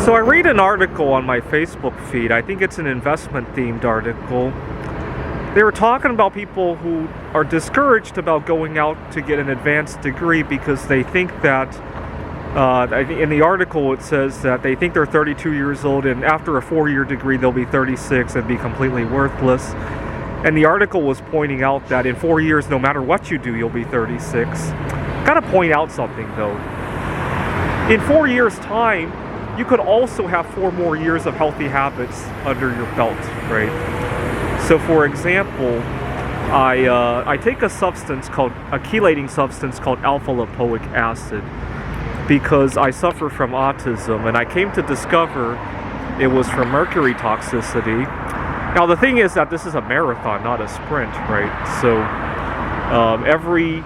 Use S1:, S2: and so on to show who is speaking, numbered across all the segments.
S1: So I read an article on my Facebook feed. I think it's an investment-themed article. They were talking about people who are discouraged about going out to get an advanced degree because they think that, in the article it says that they think they're 32 years old and after a 4-year degree they'll be 36 and be completely worthless. And the article was pointing out that in 4 years, no matter what you do, you'll be 36. Gotta point out something though. In 4 years' time, you could also have 4 more years of healthy habits under your belt, right? So for example, I take a chelating substance called alpha-lipoic acid because I suffer from autism, and I came to discover it was from mercury toxicity. Now the thing is that this is a marathon, not a sprint, right? So every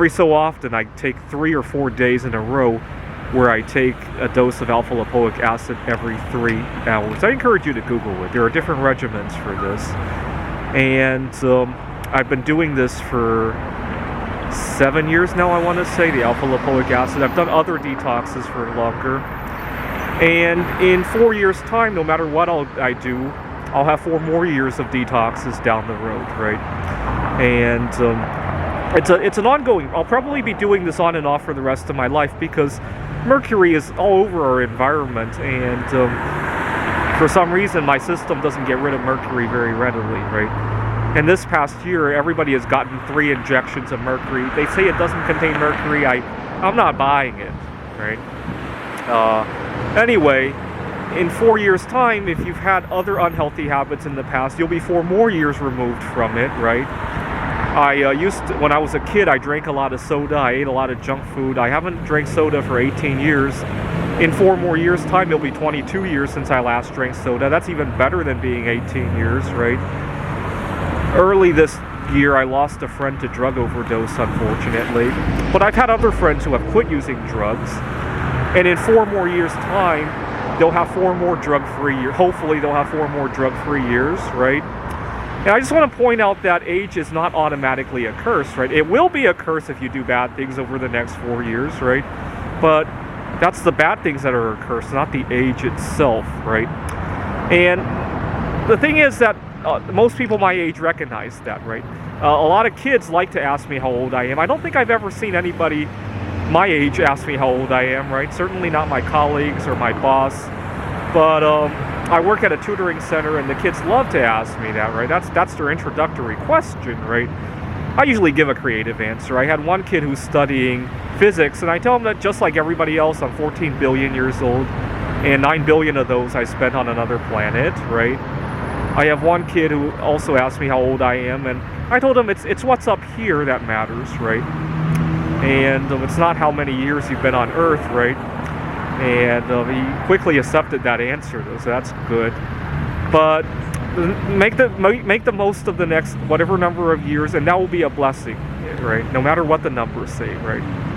S1: so often I take 3 or 4 days in a row where I take a dose of alpha-lipoic acid every 3 hours. I encourage you to Google it. There are different regimens for this. And I've been doing this for 7 years now, I want to say, the alpha-lipoic acid. I've done other detoxes for longer. And in 4 years' time, no matter what I do, I'll have 4 more years of detoxes down the road, right? And it's an ongoing. I'll probably be doing this on and off for the rest of my life because mercury is all over our environment, and for some reason my system doesn't get rid of mercury very readily, right? And this past year, everybody has gotten 3 injections of mercury. They say it doesn't contain mercury. I'm not buying it, right? Anyway, in 4 years' time, if you've had other unhealthy habits in the past, you'll be 4 more years removed from it, right? When I was a kid, I drank a lot of soda. I ate a lot of junk food. I haven't drank soda for 18 years. In 4 more years' time, it'll be 22 years since I last drank soda. That's even better than being 18 years, right? Early this year, I lost a friend to drug overdose, unfortunately. But I've had other friends who have quit using drugs. And in 4 more years' time, they'll have 4 more drug-free years. Hopefully, they'll have 4 more drug-free years, right? And I just want to point out that age is not automatically a curse, right? It will be a curse if you do bad things over the next 4 years, right? But that's the bad things that are a curse, not the age itself, right? And the thing is that most people my age recognize that, right? A lot of kids like to ask me how old I am. I don't think I've ever seen anybody my age ask me how old I am, right? Certainly not my colleagues or my boss. But I work at a tutoring center, and the kids love to ask me that, right? That's their introductory question, right? I usually give a creative answer. I had one kid who's studying physics, and I tell him that just like everybody else, I'm 14 billion years old, and 9 billion of those I spent on another planet, right? I have one kid who also asked me how old I am, and I told him it's what's up here that matters, right? And it's not how many years you've been on Earth, right? And he quickly accepted that answer, though, so that's good. But make the most of the next whatever number of years, and that will be a blessing, right? No matter what the numbers say, right?